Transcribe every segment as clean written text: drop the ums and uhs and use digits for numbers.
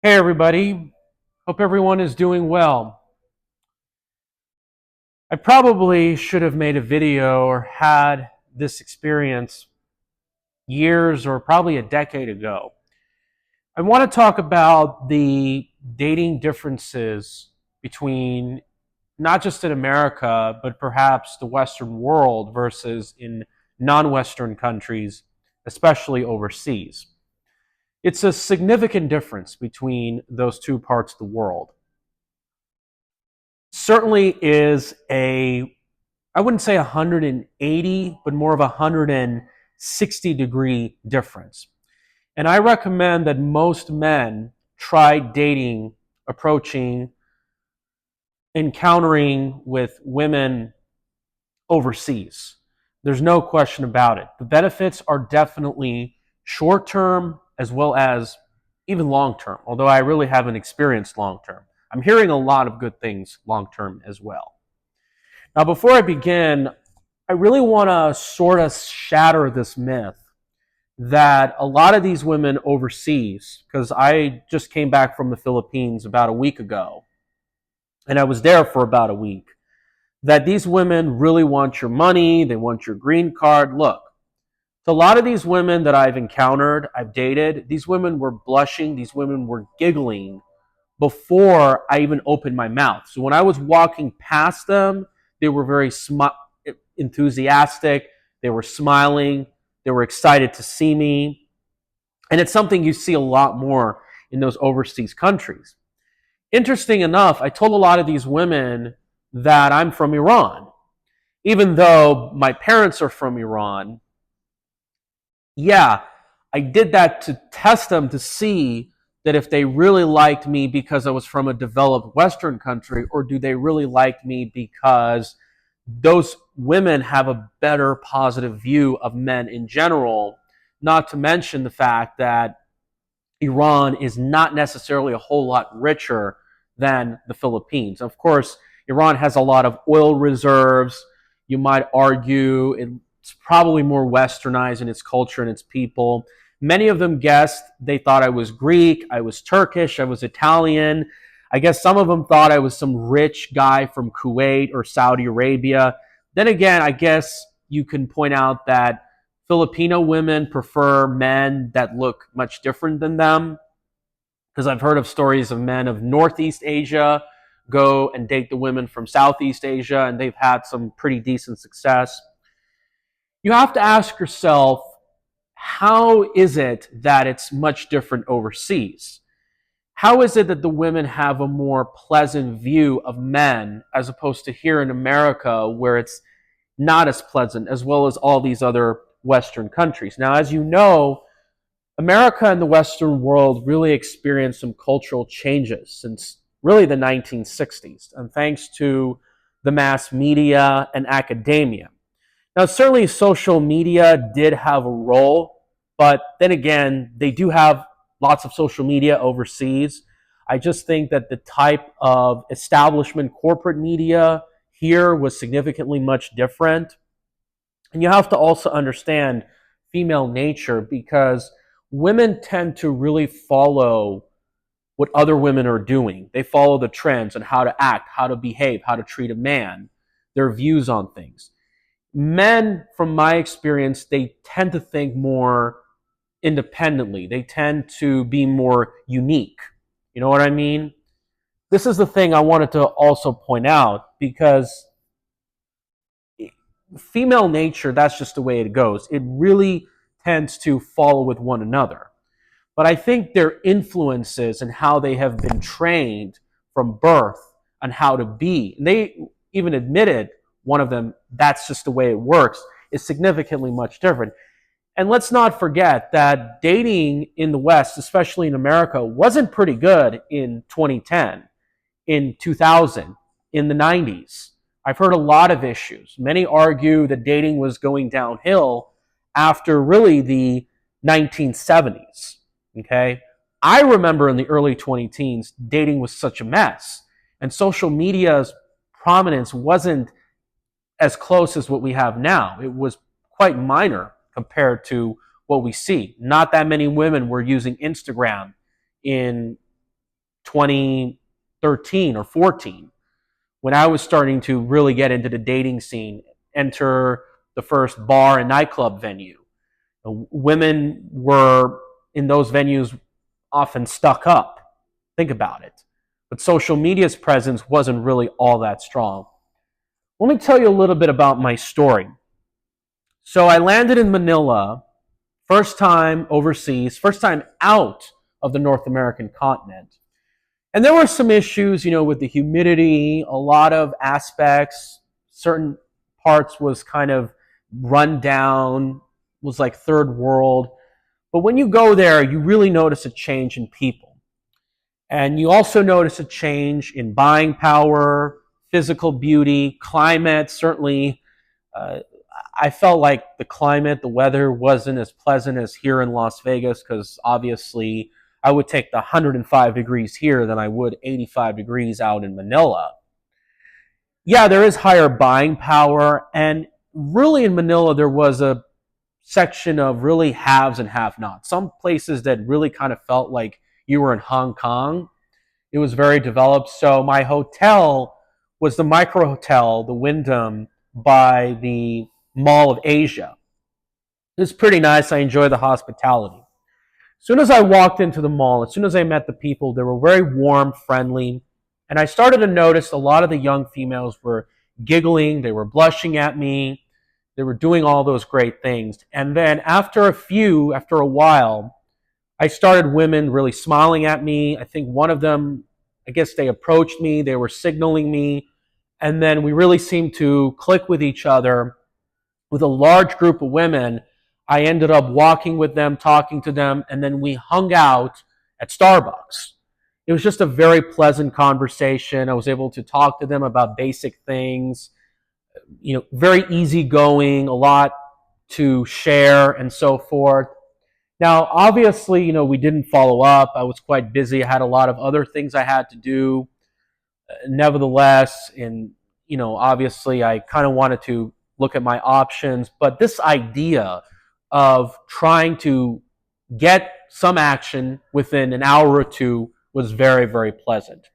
Hey everybody, hope everyone is doing well. I probably should have made a video or had this experience years or probably a decade ago. I want to talk about the dating differences between not just in America, but perhaps the Western world versus in non-Western countries, especially overseas. It's a significant difference between those two parts of the world. Certainly is I wouldn't say 180, but more of a 160-degree difference. And I recommend that most men try dating, approaching, encountering with women overseas. There's no question about it. The benefits are definitely short term as well as even long term, although I really haven't experienced long term. I'm hearing a lot of good things long term as well. Now, before I begin, I really want to sort of shatter this myth that a lot of these women overseas, because I just came back from the Philippines about a week ago, and I was there for about a week, that these women really want your money, they want your green card. Look, so a lot of these women that I've encountered, I've dated, these women were blushing, these women were giggling before I even opened my mouth. So when I was walking past them, they were very enthusiastic, they were smiling, they were excited to see me. And it's something you see a lot more in those overseas countries. Interesting enough, I told a lot of these women that I'm from Iran. Even though my parents are from Iran, yeah, I did that to test them to see that if they really liked me because I was from a developed Western country, or do they really like me because those women have a better positive view of men in general, not to mention the fact that Iran is not necessarily a whole lot richer than the Philippines. Of course, Iran has a lot of oil reserves. You might argue it's probably more westernized in its culture and its people. Many of them guessed they thought I was Greek, I was Turkish, I was Italian. I guess some of them thought I was some rich guy from Kuwait or Saudi Arabia. Then again, I guess you can point out that Filipino women prefer men that look much different than them, because I've heard of stories of men of Northeast Asia go and date the women from Southeast Asia, and they've had some pretty decent success. You have to ask yourself, how is it that it's much different overseas? How is it that the women have a more pleasant view of men as opposed to here in America, where it's not as pleasant, as well as all these other Western countries? Now, as you know, America and the Western world really experienced some cultural changes since really the 1960s, and thanks to the mass media and academia. Now, certainly social media did have a role, but then again, they do have lots of social media overseas. I just think that the type of establishment corporate media here was significantly much different. And you have to also understand female nature, because women tend to really follow what other women are doing. They follow the trends on how to act, how to behave, how to treat a man, their views on things. Men, from my experience, they tend to think more independently. They tend to be more unique. You know what I mean? This is the thing I wanted to also point out, because female nature, that's just the way it goes. It really tends to follow with one another. But I think their influences and how they have been trained from birth on how to be, and they even admitted, one of them, that's just the way it works, is significantly much different. And let's not forget that dating in the West, especially in America, wasn't pretty good in 2010, in 2000, in the 90s. I've heard a lot of issues. Many argue that dating was going downhill after really the 1970s. Okay? I remember in the early 20 teens, dating was such a mess, and social media's prominence wasn't as close as what we have now. It was quite minor compared to what we see. Not that many women were using Instagram in 2013 or 14, when I was starting to really get into the dating scene, enter the first bar and nightclub venue. Women were in those venues often stuck up. Think about it. But social media's presence wasn't really all that strong. Let me tell you a little bit about my story. So I landed in Manila, first time overseas, first time out of the North American continent. And there were some issues, with the humidity, a lot of aspects, certain parts was kind of run down, was like third world. But when you go there, you really notice a change in people. And you also notice a change in buying power, physical beauty, climate. Certainly, uh, I felt like the climate, the weather wasn't as pleasant as here in Las Vegas because obviously I would take the 105 degrees here than I would 85 degrees out in Manila. Yeah, there is higher buying power. And really in Manila, there was a section of really haves and have-nots. Some places that really kind of felt like you were in Hong Kong. It was very developed. So my hotel was the micro hotel, the Wyndham, by the Mall of Asia. It was pretty nice. I enjoyed the hospitality. As soon as I walked into the mall, as soon as I met the people, they were very warm, friendly. And I started to notice a lot of the young females were giggling, they were blushing at me, they were doing all those great things. And then after a while, I started women really smiling at me. I think one of them, I guess they approached me, they were signaling me. And then we really seemed to click with each other. With a large group of women, I ended up walking with them, talking to them, and then we hung out at Starbucks. It was just a very pleasant conversation. I was able to talk to them about basic things, very easygoing, a lot to share and so forth. Now, obviously, we didn't follow up. I was quite busy. I had a lot of other things I had to do. Nevertheless, obviously, I kind of wanted to look at my options. But this idea of trying to get some action within an hour or two was very, very pleasant.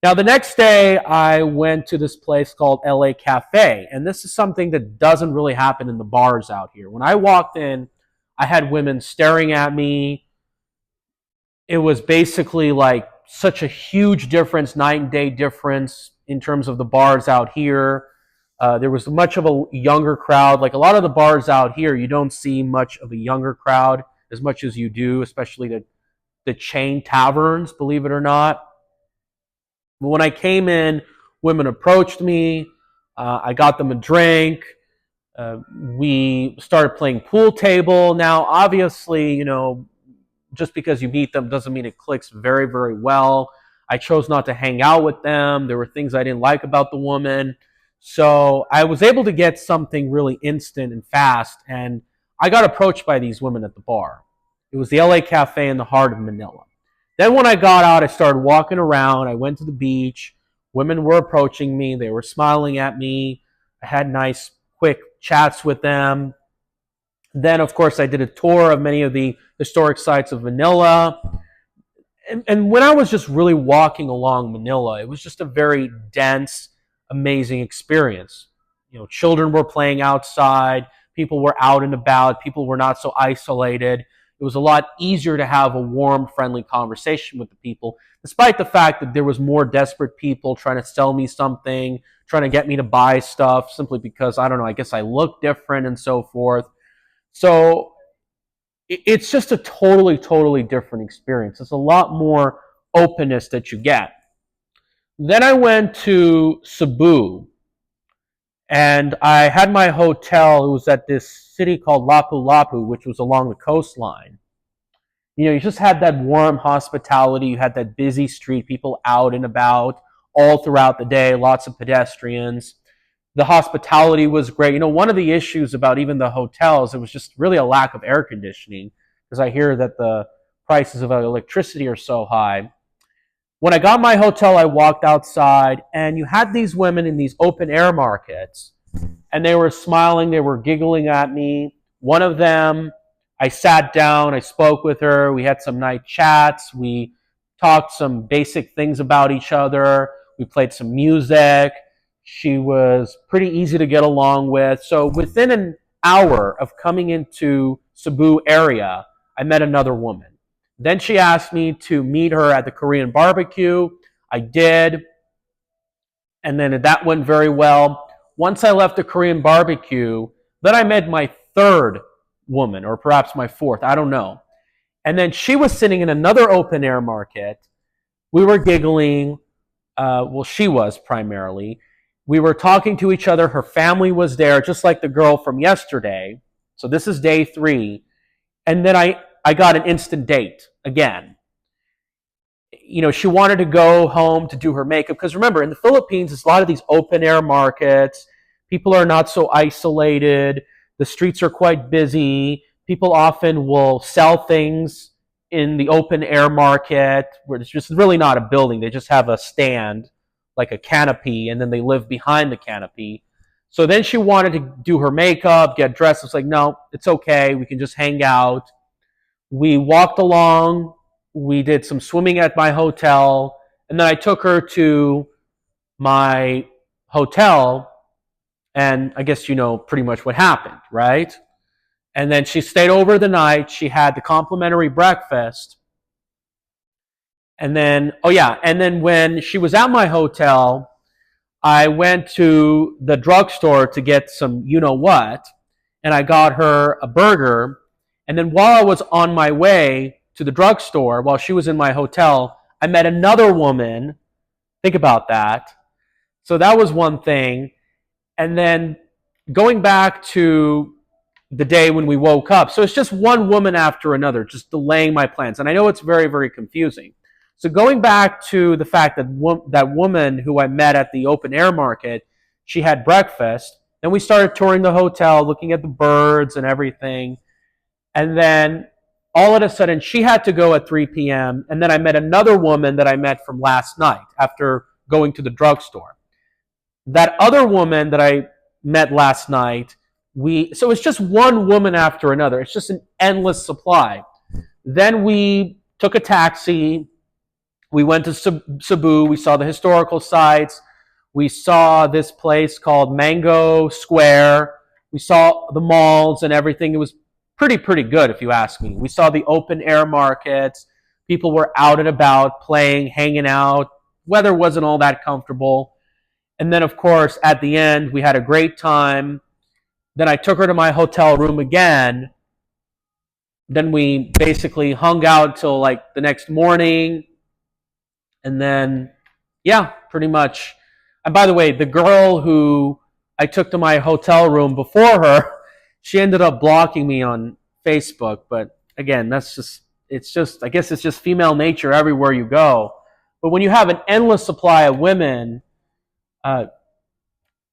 Now, the next day, I went to this place called LA Cafe, and this is something that doesn't really happen in the bars out here. When I walked in, I had women staring at me. It was basically like such a huge difference, night and day difference in terms of the bars out here. There was much of a younger crowd. Like a lot of the bars out here, you don't see much of a younger crowd as much as you do, especially the chain taverns, believe it or not. But when I came in, women approached me. I got them a drink. We started playing pool table. Now, obviously, just because you meet them doesn't mean it clicks very, very well. I chose not to hang out with them. There were things I didn't like about the woman. So I was able to get something really instant and fast, and I got approached by these women at the bar. It was the LA Cafe in the heart of Manila. Then when I got out, I started walking around. I went to the beach. Women were approaching me. They were smiling at me. I had nice, quick chats with them. Then, of course, I did a tour of many of the historic sites of Manila. And when I was just really walking along Manila, it was just a very dense, amazing experience. Children were playing outside. People were out and about. People were not so isolated. It was a lot easier to have a warm, friendly conversation with the people, despite the fact that there was more desperate people trying to sell me something, trying to get me to buy stuff simply because, I don't know, I guess I look different and so forth. So it's just a totally, totally different experience. It's a lot more openness that you get. Then I went to Cebu, and I had my hotel. It was at this city called Lapu-Lapu, which was along the coastline. You just had that warm hospitality. You had that busy street, people out and about all throughout the day, lots of pedestrians. The hospitality was great. One of the issues about even the hotels, it was just really a lack of air conditioning, because I hear that the prices of electricity are so high. When I got my hotel, I walked outside, and you had these women in these open air markets, and they were smiling, they were giggling at me. One of them, I sat down, I spoke with her, we had some nice chats, we talked some basic things about each other. We played some music. She was pretty easy to get along with. So within an hour of coming into Cebu area, I met another woman. Then she asked me to meet her at the Korean barbecue. I did. And then that went very well. Once I left the Korean barbecue, then I met my third woman, or perhaps my fourth, I don't know. And then she was sitting in another open air market. We were giggling. Well, she was primarily. We were talking to each other. Her family was there, just like the girl from yesterday. So this is day 3. And then I got an instant date again. She wanted to go home to do her makeup. Because remember, in the Philippines, it's a lot of these open air markets. People are not so isolated. The streets are quite busy. People often will sell things in the open air market where it's just really not a building. They just have a stand, like a canopy, and then they live behind the canopy. So then she wanted to do her makeup, get dressed. It's like, no, it's okay. We can just hang out. We walked along. We did some swimming at my hotel. And then I took her to my hotel. And I guess you know pretty much what happened, right? And then she stayed over the night. She had the complimentary breakfast. And then, and then when she was at my hotel, I went to the drugstore to get some you-know-what, and I got her a burger. And then while I was on my way to the drugstore, while she was in my hotel, I met another woman. Think about that. So that was one thing. And then going back to the day when we woke up. So it's just one woman after another, just delaying my plans. And I know it's very, very confusing. So going back to the fact that that woman who I met at the open air market, she had breakfast. Then we started touring the hotel, looking at the birds and everything. And then all of a sudden, she had to go at 3 p.m. And then I met another woman that I met from last night after going to the drugstore. That other woman that I met last night, so it's just one woman after another. It's just an endless supply. Then we took a taxi. We went to Cebu. We saw the historical sites. We saw this place called Mango Square. We saw the malls and everything. It was pretty good, if you ask me. We saw the open air markets. People were out and about, playing, hanging out. Weather wasn't all that comfortable. And then, of course, at the end, we had a great time. Then I took her to my hotel room again. Then we basically hung out till like the next morning. And then, pretty much. And by the way, the girl who I took to my hotel room before her, she ended up blocking me on Facebook. But again, I guess it's just female nature everywhere you go. But when you have an endless supply of women,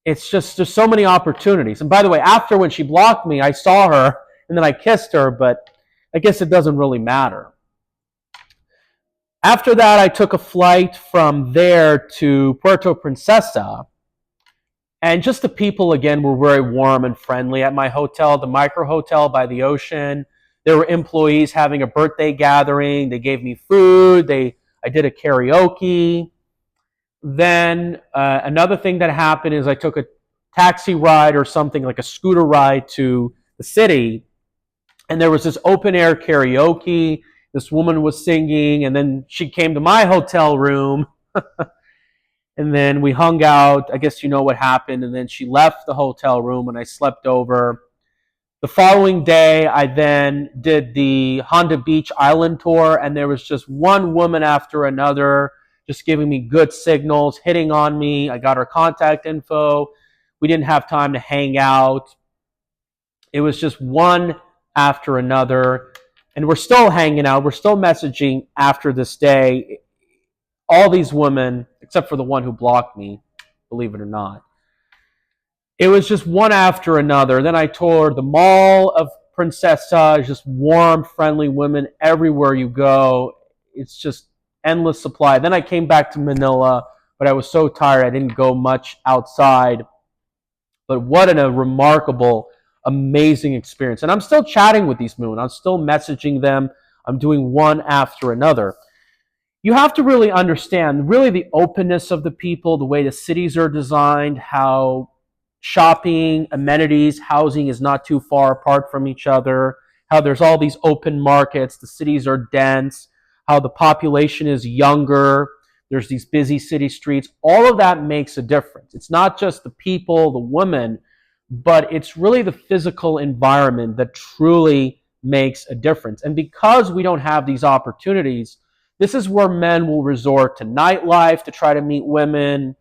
it's just, there's so many opportunities. And by the way, after when she blocked me, I saw her and then I kissed her, but I guess it doesn't really matter. After that, I took a flight from there to Puerto Princesa. And just the people, again, were very warm and friendly at my hotel, the micro hotel by the ocean. There were employees having a birthday gathering. They gave me food. I did a karaoke. Then another thing that happened is I took a taxi ride or something like a scooter ride to the city. And there was this open air karaoke. This woman was singing, and then she came to my hotel room. And then we hung out. I guess you know what happened. And then she left the hotel room, and I slept over. The following day, I then did the Honda Beach Island tour, and there was just one woman after another just giving me good signals, hitting on me. I got her contact info. We didn't have time to hang out. It was just one after another. And we're still hanging out. We're still messaging after this day. All these women, except for the one who blocked me, believe it or not. It was just one after another. Then I toured the Mall of Princesa, just warm, friendly women everywhere you go. It's just endless supply. Then I came back to Manila, but I was so tired I didn't go much outside. But what a remarkable, amazing experience. And I'm still chatting with these women. I'm still messaging them. I'm doing one after another. you have to really understand really the openness of the people, the way the cities are designed, how shopping, amenities, housing is not too far apart from each other, how there's all these open markets, the cities are dense, how the population is younger, there's these busy city streets. All of that makes a difference. It's not just the people, the women, but it's really the physical environment that truly makes a difference. And because we don't have these opportunities, this is where men will resort to nightlife to try to meet women.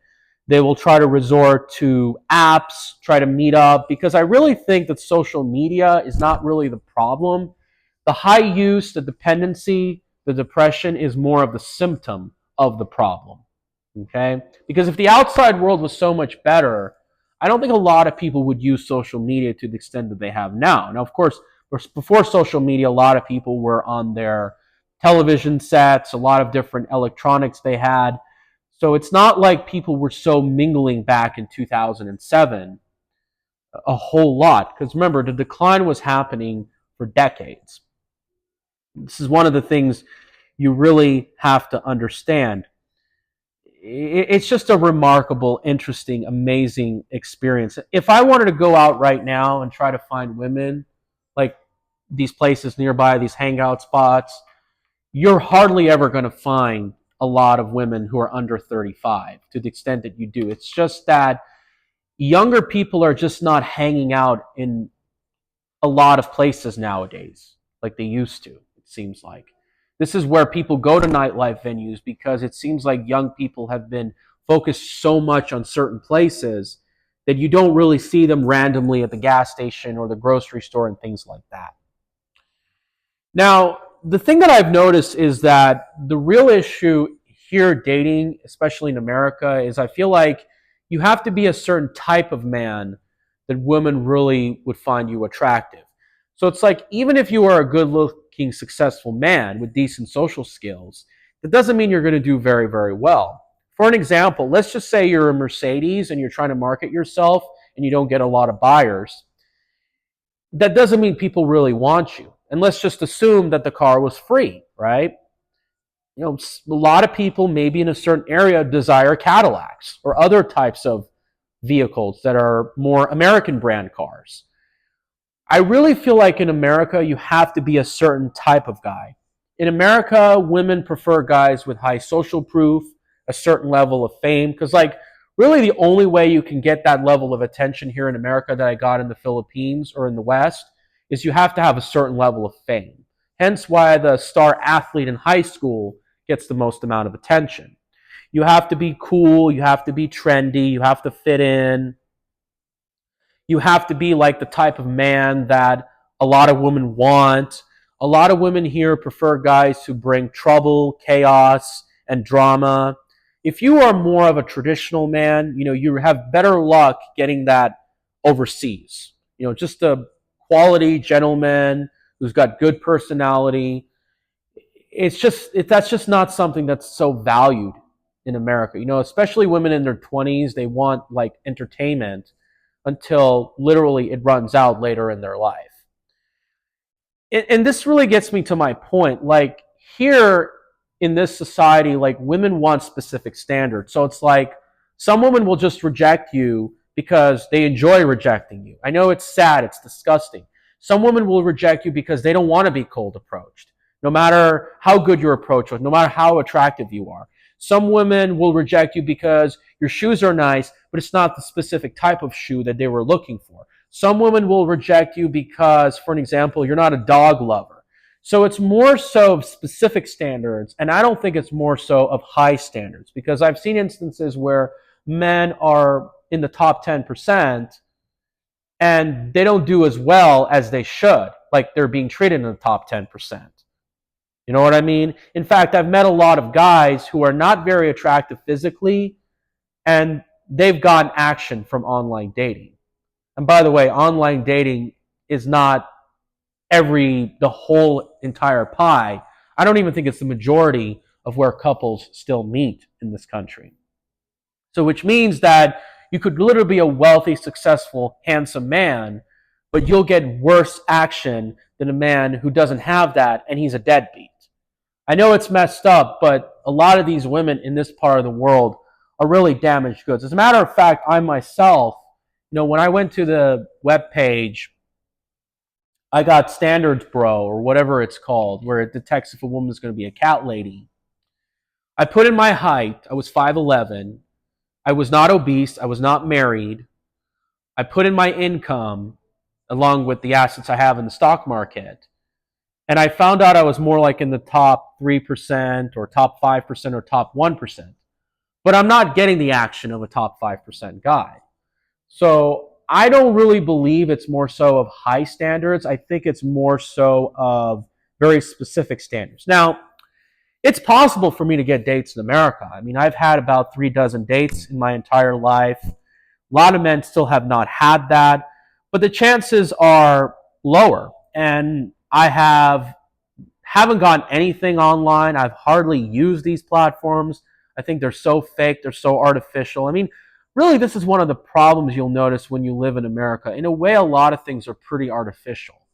They will try to resort to apps, try to meet up, because I really think that social media is not really the problem. The high use, the dependency, the depression is more of the symptom of the problem. Okay? Because if the outside world was so much better, I don't think a lot of people would use social media to the extent that they have now. Now, of course, before social media, a lot of people were on their television sets, a lot of different electronics they had. So it's not like people were so mingling back in 2007 a whole lot. Because remember, the decline was happening for decades. This is one of the things you really have to understand. It's just a remarkable, interesting, amazing experience. If I wanted to go out right now and try to find women, like these places nearby, these hangout spots, you're hardly ever going to find a lot of women who are under 35 to the extent that you do. It's just that younger people are just not hanging out in a lot of places nowadays like they used to, it seems like. This is where people go to nightlife venues because it seems like young people have been focused so much on certain places that you don't really see them randomly at the gas station or the grocery store and things like that. Now, the thing that I've noticed is that the real issue here dating, especially in America, is I feel like you have to be a certain type of man that women really would find you attractive. So it's like even if you are a good looking, successful man with decent social skills, that doesn't mean you're going to do very, very well. For an example, let's just say you're a Mercedes and you're trying to market yourself and you don't get a lot of buyers. That doesn't mean people really want you. And let's just assume that the car was free, right? You know, a lot of people maybe in a certain area desire Cadillacs or other types of vehicles that are more American brand cars. I really feel like in America, you have to be a certain type of guy. In America, women prefer guys with high social proof, a certain level of fame, because like really the only way you can get that level of attention here in America that I got in the Philippines or in the West is you have to have a certain level of fame. Hence why the star athlete in high school gets the most amount of attention. You have to be cool, you have to be trendy, you have to fit in. You have to be like the type of man that a lot of women want. A lot of women here prefer guys who bring trouble, chaos, and drama. If you are more of a traditional man, you know, you have better luck getting that overseas. You know, just a quality gentleman who's got good personality. That's just not something that's so valued in America. You know, especially women in their 20s, they want like entertainment until literally it runs out later in their life. And this really gets me to my point. Like here in this society, like women want specific standards. So it's like some women will just reject you because they enjoy rejecting you. I know it's sad, it's disgusting. Some women will reject you because they don't want to be cold approached, no matter how good your approach was, no matter how attractive you are. Some women will reject you because your shoes are nice, but it's not the specific type of shoe that they were looking for. Some women will reject you because, for an example, you're not a dog lover. So it's more so of specific standards, and I don't think it's more so of high standards, because I've seen instances where men are in the top 10% and they don't do as well as they should, like they're being treated in the top 10%. You know what I mean? In fact, I've met a lot of guys who are not very attractive physically, and they've gotten action from online dating. And by the way, online dating is not the whole entire pie. I don't even think it's the majority of where couples still meet in this country. So which means that you could literally be a wealthy, successful, handsome man, but you'll get worse action than a man who doesn't have that and he's a deadbeat. I know it's messed up, but a lot of these women in this part of the world are really damaged goods. As a matter of fact, I myself, when I went to the web page, I got Standards Bro or whatever it's called, where it detects if a woman is going to be a cat lady. I put in my height. I was 5'11". I was not obese. I was not married. I put in my income along with the assets I have in the stock market. And I found out I was more like in the top 3% or top 5% or top 1%. But I'm not getting the action of a top 5% guy. So I don't really believe it's more so of high standards. I think it's more so of very specific standards. Now, it's possible for me to get dates in America. I mean, I've had about 36 dates in my entire life. A lot of men still have not had that, but the chances are lower. And I haven't gotten anything online. I've hardly used these platforms. I think they're so fake, they're so artificial. I mean, really, this is one of the problems you'll notice when you live in America. In a way, a lot of things are pretty artificial.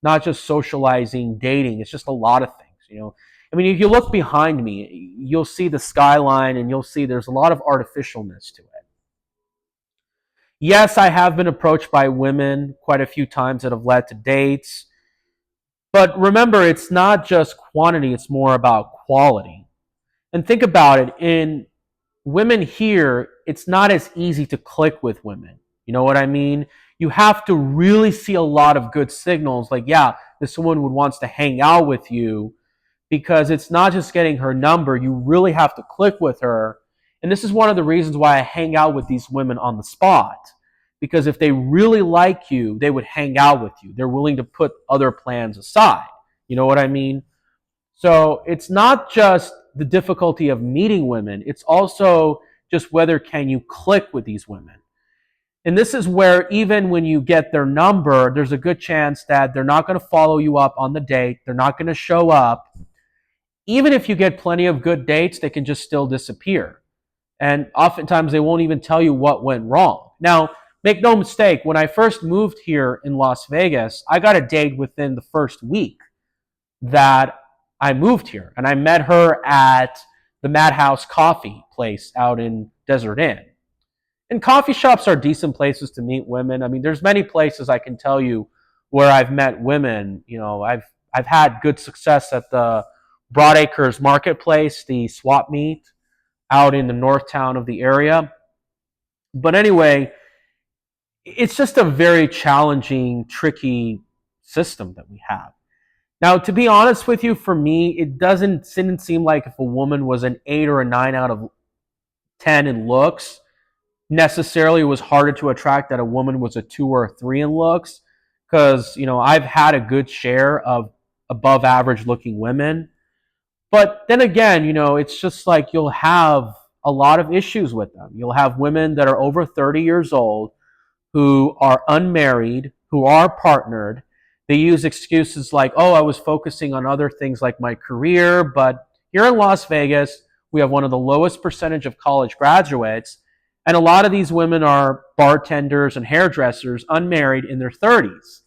Not just socializing, dating, it's just a lot of things. I mean, if you look behind me, you'll see the skyline and you'll see there's a lot of artificialness to it. Yes, I have been approached by women quite a few times that have led to dates. But remember, it's not just quantity, it's more about quality. And think about it, in women here, it's not as easy to click with women. You know what I mean? You have to really see a lot of good signals, like, yeah, this woman would wants to hang out with you, because it's not just getting her number, you really have to click with her. And this is one of the reasons why I hang out with these women on the spot. Because if they really like you, they would hang out with you. They're willing to put other plans aside. You know what I mean? So it's not just the difficulty of meeting women, it's also just whether can you click with these women. And this is where even when you get their number, there's a good chance that they're not going to follow you up on the date. They're not going to show up. Even if you get plenty of good dates, they can just still disappear. And oftentimes they won't even tell you what went wrong. Now, make no mistake, when I first moved here in Las Vegas, I got a date within the first week that I moved here. And I met her at the Madhouse Coffee place out in Desert Inn. And coffee shops are decent places to meet women. I mean, there's many places I can tell you where I've met women. I've had good success at the Broadacres Marketplace, the swap meet out in the north town of the area. But anyway, it's just a very challenging, tricky system that we have. Now, to be honest with you, for me, it didn't seem like if a woman was an 8 or a 9 out of 10 in looks, necessarily it was harder to attract that a woman was a 2 or a 3 in looks. Because, I've had a good share of above average looking women. But then again, it's just like you'll have a lot of issues with them. You'll have women that are over 30 years old who are unmarried, who are partnered. They use excuses like, oh, I was focusing on other things like my career. But here in Las Vegas, we have one of the lowest percentage of college graduates. And a lot of these women are bartenders and hairdressers, unmarried in their 30s.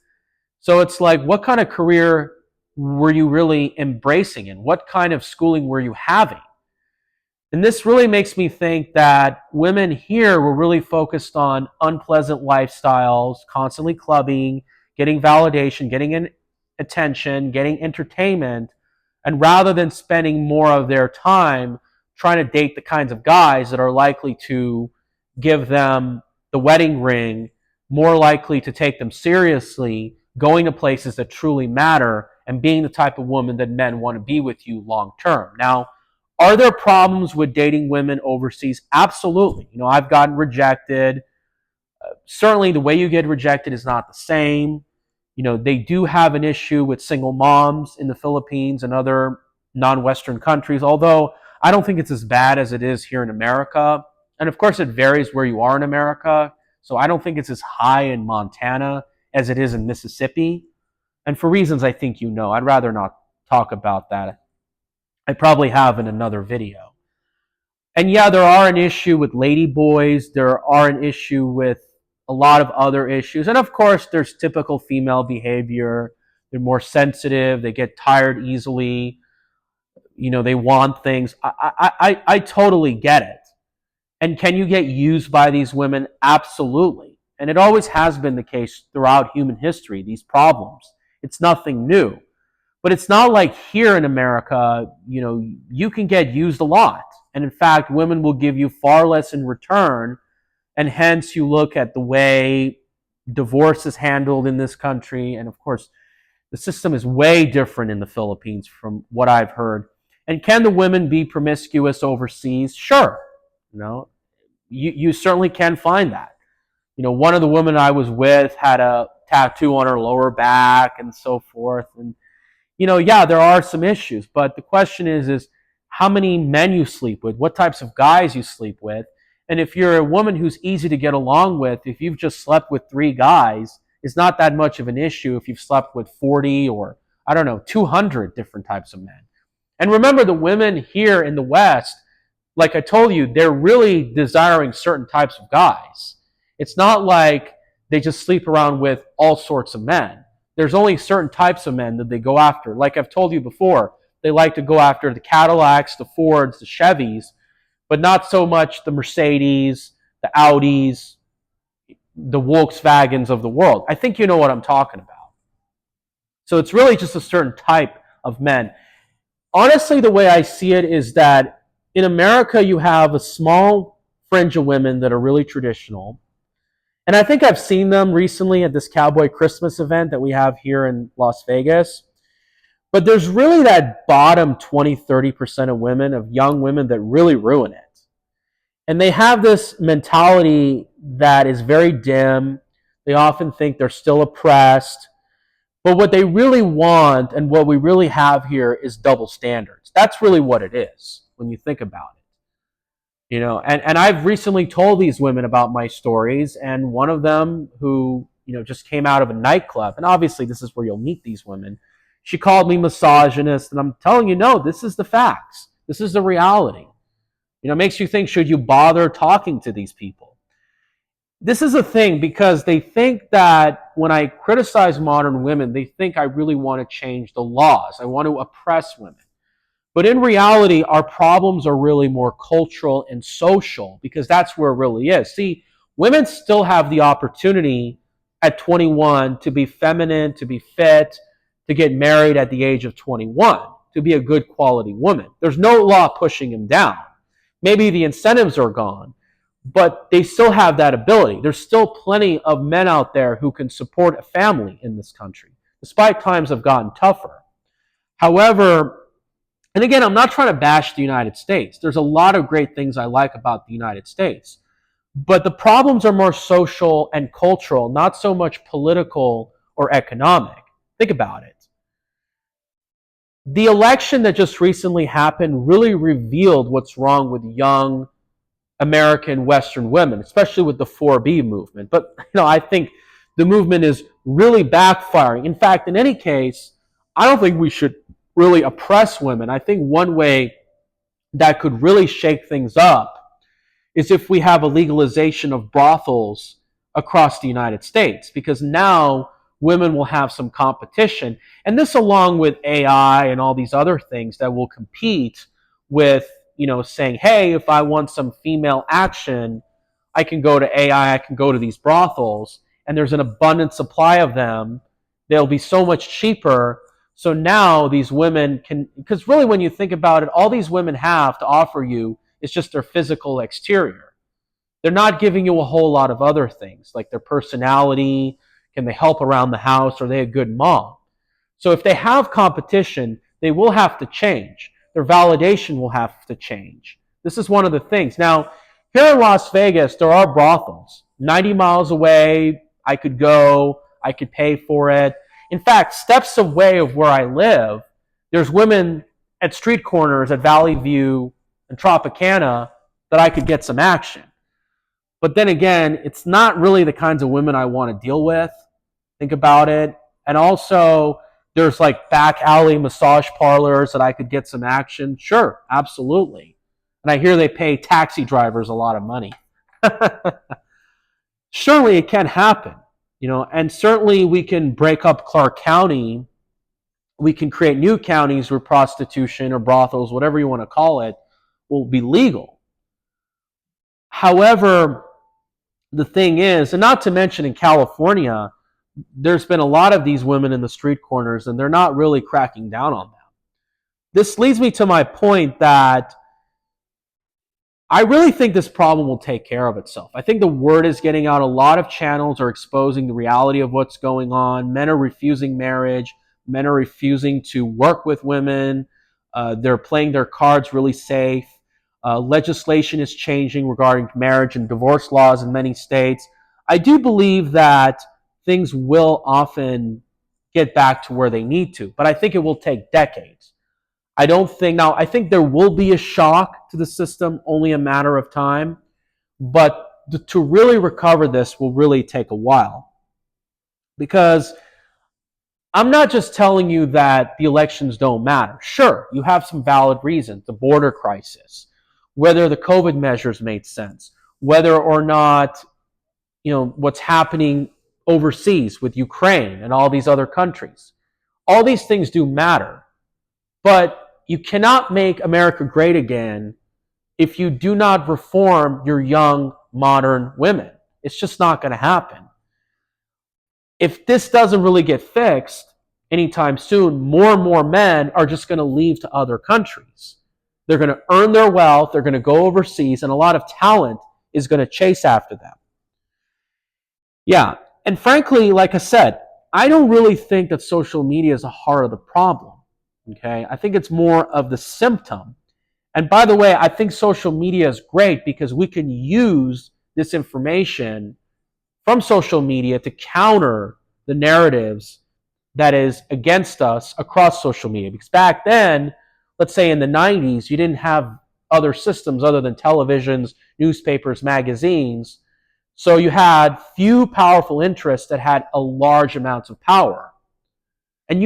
So it's like, what kind of career were you really embracing in? What kind of schooling were you having? And this really makes me think that women here were really focused on unpleasant lifestyles, constantly clubbing, getting validation, getting attention, getting entertainment, and rather than spending more of their time trying to date the kinds of guys that are likely to give them the wedding ring, more likely to take them seriously, going to places that truly matter, and being the type of woman that men want to be with you long term. Now, are there problems with dating women overseas? Absolutely. I've gotten rejected. Certainly the way you get rejected is not the same. They do have an issue with single moms in the Philippines and other non-Western countries, although I don't think it's as bad as it is here in America. And of course, it varies where you are in America. So I don't think it's as high in Montana as it is in Mississippi. And for reasons I think I'd rather not talk about that. I probably have in another video. And yeah, there are an issue with lady boys. There are an issue with a lot of other issues. And of course, there's typical female behavior. They're more sensitive. They get tired easily. They want things. I totally get it. And can you get used by these women? Absolutely. And it always has been the case throughout human history, these problems. It's nothing new. But it's not like here in America, you can get used a lot. And in fact, women will give you far less in return. And hence, you look at the way divorce is handled in this country. And of course, the system is way different in the Philippines from what I've heard. And can the women be promiscuous overseas? Sure. You certainly can find that. One of the women I was with had a tattoo on her lower back and so forth. And yeah, there are some issues, but the question is how many men you sleep with, what types of guys you sleep with. And if you're a woman who's easy to get along with, if you've just slept with 3 guys, it's not that much of an issue if you've slept with 40 or, I don't know, 200 different types of men. And remember, the women here in the West, like I told you, they're really desiring certain types of guys. It's not like they just sleep around with all sorts of men. There's only certain types of men that they go after. Like I've told you before, they like to go after the Cadillacs, the Fords, the Chevys, but not so much the Mercedes, the Audis, the Volkswagens of the world. I think you know what I'm talking about. So it's really just a certain type of men. Honestly, the way I see it is that in America, you have a small fringe of women that are really traditional. And I think I've seen them recently at this Cowboy Christmas event that we have here in Las Vegas. But there's really that bottom 20, 30% of women, of young women, that really ruin it. And they have this mentality that is very dim. They often think they're still oppressed. But what they really want and what we really have here is double standards. That's really what it is when you think about it. And I've recently told these women about my stories, and one of them who, just came out of a nightclub, and obviously this is where you'll meet these women, she called me misogynist, and I'm telling you, no, this is the facts. This is the reality. It makes you think, should you bother talking to these people? This is a thing because they think that when I criticize modern women, they think I really want to change the laws. I want to oppress women. But in reality, our problems are really more cultural and social because that's where it really is. See, women still have the opportunity at 21 to be feminine, to be fit, to get married at the age of 21, to be a good quality woman. There's no law pushing them down. Maybe the incentives are gone, but they still have that ability. There's still plenty of men out there who can support a family in this country, despite times have gotten tougher. However, and again, I'm not trying to bash the United States. There's a lot of great things I like about the United States. But the problems are more social and cultural, not so much political or economic. Think about it. The election that just recently happened really revealed what's wrong with young American Western women, especially with the 4B movement. But I think the movement is really backfiring. In fact, in any case, I don't think we should really oppress women. I think one way that could really shake things up is if we have a legalization of brothels across the United States, because now women will have some competition. And this, along with AI and all these other things that will compete with, saying, hey, if I want some female action, I can go to AI, I can go to these brothels, and there's an abundant supply of them. They'll be so much cheaper. So now these women can, because really when you think about it, all these women have to offer you is just their physical exterior. They're not giving you a whole lot of other things, like their personality, can they help around the house, are they a good mom? So if they have competition, they will have to change. Their validation will have to change. This is one of the things. Now, here in Las Vegas, there are brothels. 90 miles away, I could go, I could pay for it. In fact, steps away of where I live, there's women at street corners at Valley View and Tropicana that I could get some action. But then again, it's not really the kinds of women I want to deal with. Think about it. And also, there's like back alley massage parlors that I could get some action. Sure, absolutely. And I hear they pay taxi drivers a lot of money. Surely it can happen. And certainly we can break up Clark County we can create new counties where prostitution or brothels, whatever you want to call it, will be legal. However, the thing is, and not to mention in California, there's been a lot of these women in the street corners, and they're not really cracking down on them. This leads me to my point that I really think this problem will take care of itself. I think the word is getting out. A lot of channels are exposing the reality of what's going on. Men are refusing marriage. Men are refusing to work with women. They're playing their cards really safe. Legislation is changing regarding marriage and divorce laws in many states. I do believe that things will often get back to where they need to, but I think it will take decades. I think there will be a shock to the system, only a matter of time, but to really recover this will really take a while. Because I'm not just telling you that the elections don't matter. Sure, you have some valid reasons, the border crisis, whether the COVID measures made sense, whether or not, what's happening overseas with Ukraine and all these other countries. All these things do matter. But you cannot make America great again if you do not reform your young, modern women. It's just not going to happen. If this doesn't really get fixed anytime soon, more and more men are just going to leave to other countries. They're going to earn their wealth, they're going to go overseas, and a lot of talent is going to chase after them. Yeah, and frankly, like I said, I don't really think that social media is the heart of the problem. Okay, I think it's more of the symptom. And by the way, I think social media is great because we can use this information from social media to counter the narratives that is against us across social media. Because back then, let's say in the 90s, you didn't have other systems other than televisions, newspapers, magazines. So you had few powerful interests that had a large amounts of power. And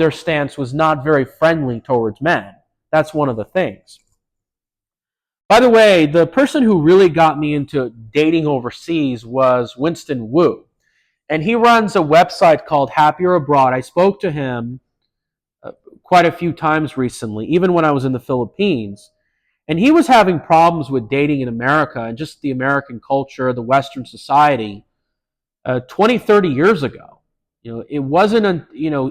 their stance was not very friendly towards men. That's one of the things. By the way, the person who really got me into dating overseas was Winston Wu. And he runs a website called Happier Abroad. I spoke to him quite a few times recently, even when I was in the Philippines. And he was having problems with dating in America and just the American culture, the Western society, 20, 30 years ago. It wasn't,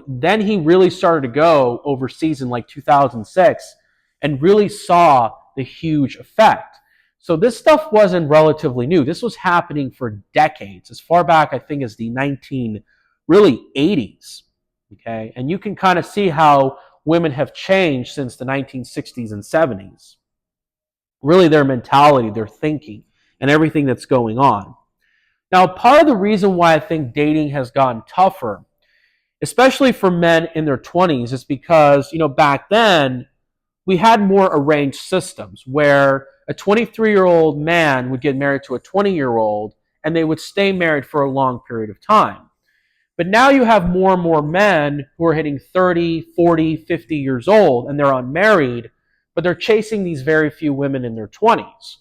then he really started to go overseas in like 2006 and really saw the huge effect. So this stuff wasn't relatively new. This was happening for decades, as far back, I think, as the 80s. Okay. And you can kind of see how women have changed since the 1960s and 70s. Really their mentality, their thinking, and everything that's going on. Now, part of the reason why I think dating has gotten tougher, especially for men in their 20s, is because, back then we had more arranged systems where a 23-year-old man would get married to a 20-year-old and they would stay married for a long period of time. But now you have more and more men who are hitting 30, 40, 50 years old and they're unmarried, but they're chasing these very few women in their 20s.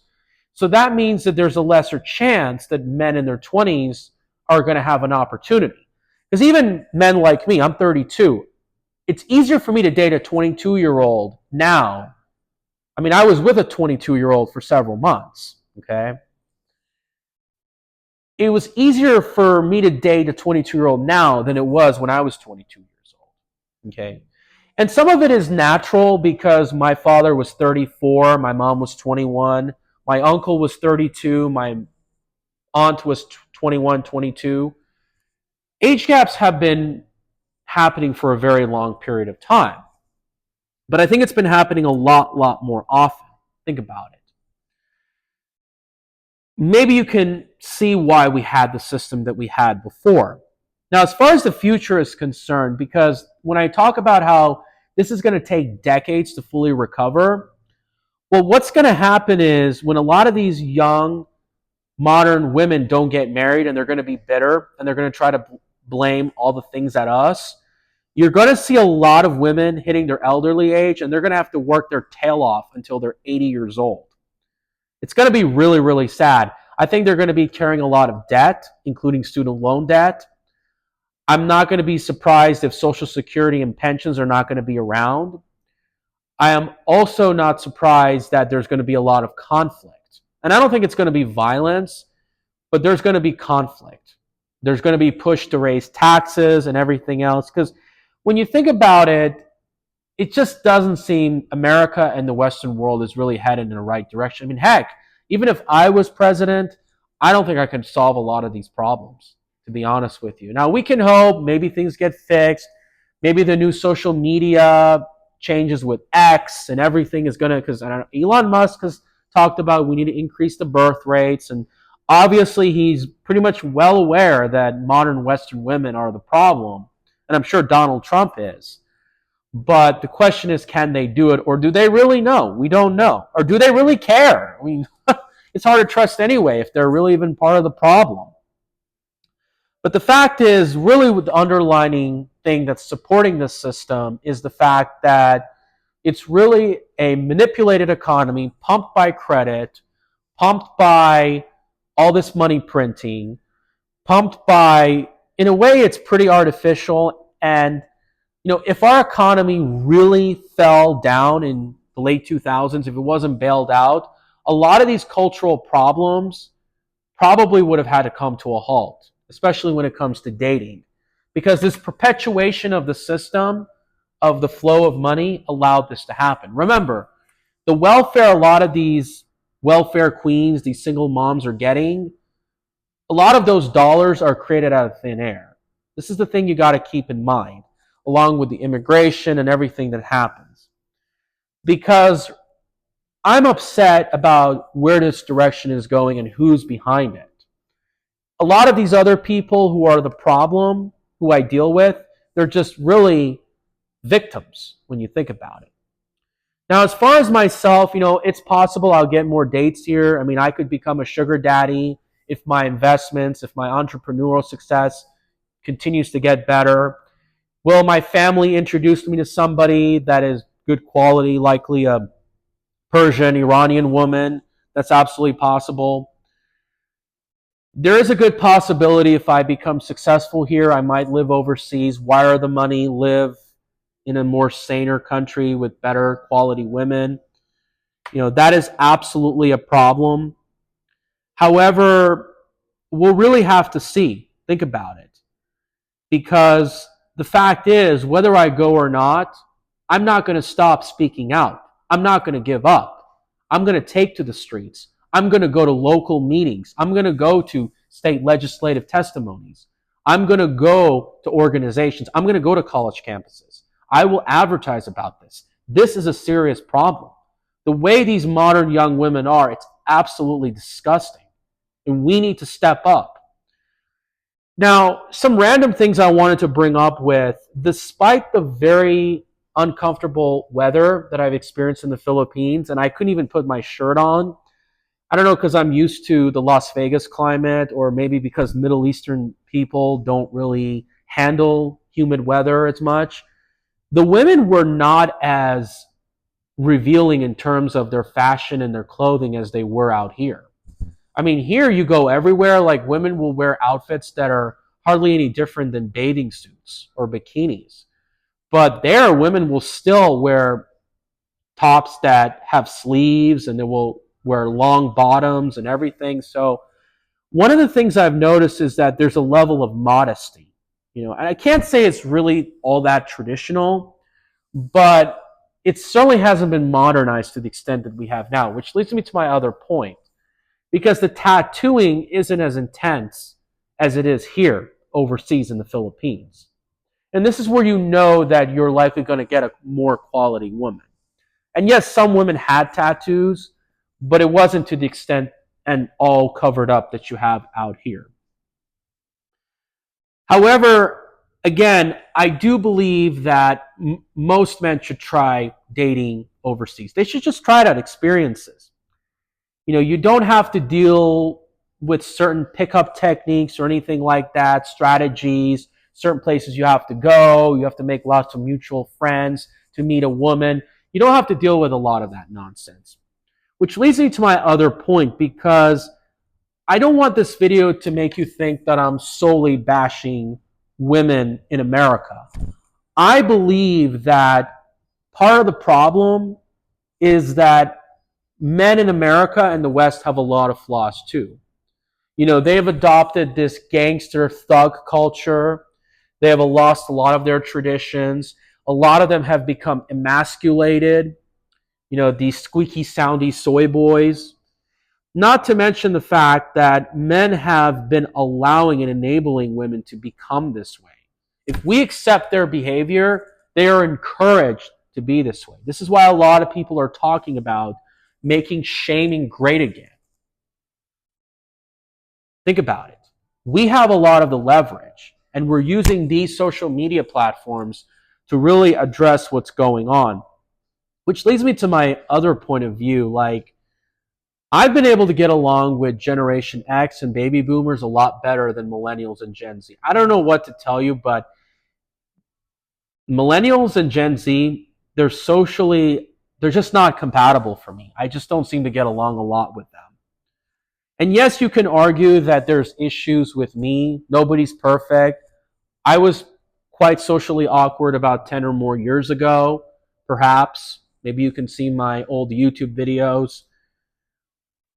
So that means that there's a lesser chance that men in their 20s are going to have an opportunity. Because even men like me, I'm 32, it's easier for me to date a 22-year-old now. I mean, I was with a 22-year-old for several months, okay? It was easier for me to date a 22-year-old now than it was when I was 22 years old, okay? And some of it is natural because my father was 34, my mom was 21, my uncle was 32, my aunt was 21, 22. Age gaps have been happening for a very long period of time. But I think it's been happening a lot more often. Think about it. Maybe you can see why we had the system that we had before. Now, as far as the future is concerned, because when I talk about how this is going to take decades to fully recover, well, what's going to happen is when a lot of these young, modern women don't get married and they're going to be bitter and they're going to try to blame all the things at us, you're going to see a lot of women hitting their elderly age and they're going to have to work their tail off until they're 80 years old. It's going to be really, really sad. I think they're going to be carrying a lot of debt, including student loan debt. I'm not going to be surprised if Social Security and pensions are not going to be around. I am also not surprised that there's going to be a lot of conflict. And I don't think it's going to be violence, but there's going to be conflict. There's going to be push to raise taxes and everything else. Because when you think about it, it just doesn't seem America and the Western world is really headed in the right direction. I mean, heck, even if I was president, I don't think I could solve a lot of these problems, to be honest with you. Now, we can hope maybe things get fixed. Maybe the new social media changes with X and everything is going to, because I don't know, Elon Musk has talked about we need to increase the birth rates. And obviously, he's pretty much well aware that modern Western women are the problem. And I'm sure Donald Trump is. But the question is, can they do it, or do they really know? We don't know. Or do they really care? I mean, it's hard to trust anyway if they're really even part of the problem. But the fact is, really, the underlining thing that's supporting this system is the fact that it's really a manipulated economy, pumped by credit, pumped by all this money printing, pumped by, in a way, it's pretty artificial. And if our economy really fell down in the late 2000s, if it wasn't bailed out, a lot of these cultural problems probably would have had to come to a halt, especially when it comes to dating. Because this perpetuation of the system, of the flow of money, allowed this to happen. Remember, the welfare a lot of these welfare queens, these single moms are getting, a lot of those dollars are created out of thin air. This is the thing you got to keep in mind, along with the immigration and everything that happens. Because I'm upset about where this direction is going and who's behind it. A lot of these other people who are the problem, who I deal with, they're just really victims when you think about it. Now, as far as myself, it's possible I'll get more dates here. I mean, I could become a sugar daddy if my investments, if my entrepreneurial success continues to get better. Will my family introduce me to somebody that is good quality, likely a Persian, Iranian woman? That's absolutely possible. There is a good possibility if I become successful here, I might live overseas, wire the money, live in a more saner country with better quality women. That is absolutely a problem. However, we'll really have to see. Think about it. Because the fact is, whether I go or not, I'm not going to stop speaking out. I'm not going to give up. I'm going to take to the streets. I'm going to go to local meetings. I'm going to go to state legislative testimonies. I'm going to go to organizations. I'm going to go to college campuses. I will advertise about this. This is a serious problem. The way these modern young women are, it's absolutely disgusting. And we need to step up. Now, some random things I wanted to bring up with, despite the very uncomfortable weather that I've experienced in the Philippines, and I couldn't even put my shirt on. I don't know, because I'm used to the Las Vegas climate, or maybe because Middle Eastern people don't really handle humid weather as much. The women were not as revealing in terms of their fashion and their clothing as they were out here. I mean, here you go everywhere, like women will wear outfits that are hardly any different than bathing suits or bikinis. But there, women will still wear tops that have sleeves, and they will wear long bottoms and everything. So one of the things I've noticed is that there's a level of modesty, and I can't say it's really all that traditional, but it certainly hasn't been modernized to the extent that we have now, which leads me to my other point. Because the tattooing isn't as intense as it is here overseas in the Philippines. And this is where you know that you're likely going to get a more quality woman. And yes, some women had tattoos, but it wasn't to the extent and all covered up that you have out here. However, again, I do believe that most men should try dating overseas. They should just try it out, experiences. You don't have to deal with certain pickup techniques or anything like that, strategies, certain places you have to go. You have to make lots of mutual friends to meet a woman. You don't have to deal with a lot of that nonsense. Which leads me to my other point, because I don't want this video to make you think that I'm solely bashing women in America. I believe that part of the problem is that men in America and the West have a lot of flaws too. You know, they've adopted this gangster thug culture. They have lost a lot of their traditions. A lot of them have become emasculated. You know, these squeaky soundy soy boys. Not to mention the fact that men have been allowing and enabling women to become this way. If we accept their behavior, they are encouraged to be this way. This is why a lot of people are talking about making shaming great again. Think about it. We have a lot of the leverage, and we're using these social media platforms to really address what's going on. Which leads me to my other point of view. Like, I've been able to get along with Generation X and baby boomers a lot better than millennials and Gen Z. I don't know what to tell you, but millennials and Gen Z, they're just not compatible for me. I just don't seem to get along a lot with them. And yes, you can argue that there's issues with me. Nobody's perfect. I was quite socially awkward about 10 or more years ago, perhaps. Maybe you can see my old YouTube videos.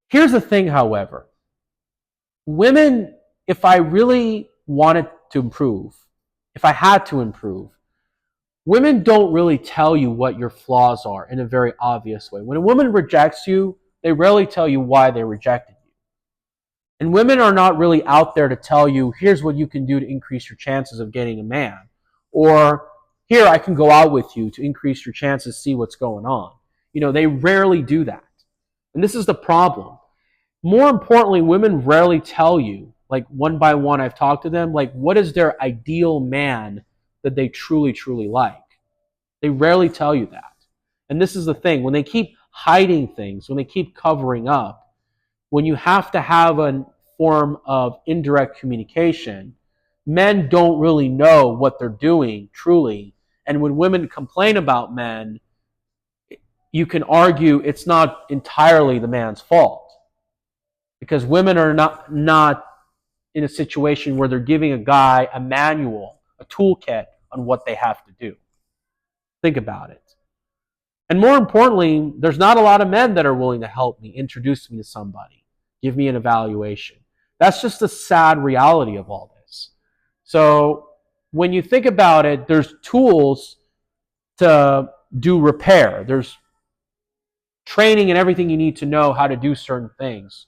Here's the thing, however. Women, if I really wanted to improve, if I had to improve, women don't really tell you what your flaws are in a very obvious way. When a woman rejects you, they rarely tell you why they rejected you. And women are not really out there to tell you, here's what you can do to increase your chances of getting a man. Or, here, I can go out with you to increase your chances, see what's going on. You know, they rarely do that. And this is the problem. More importantly, women rarely tell you, like one by one, I've talked to them, like what is their ideal man that they truly, truly like. They rarely tell you that. And this is the thing. When they keep hiding things, when they keep covering up, when you have to have a form of indirect communication, men don't really know what they're doing truly. And when women complain about men, you can argue it's not entirely the man's fault. Because women are not in a situation where they're giving a guy a manual, a toolkit on what they have to do. Think about it. And more importantly, there's not a lot of men that are willing to help me, introduce me to somebody, give me an evaluation. That's just the sad reality of all this. So when you think about it, there's tools to do repair. There's training and everything you need to know how to do certain things.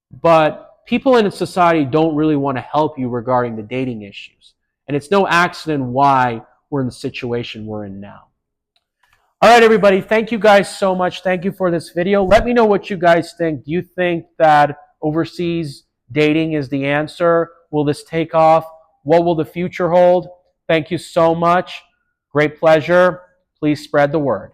But people in society don't really want to help you regarding the dating issues. And it's no accident why we're in the situation we're in now. All right, everybody. Thank you guys so much. Thank you for this video. Let me know what you guys think. Do you think that overseas dating is the answer? Will this take off? What will the future hold? Thank you so much. Great pleasure. Please spread the word.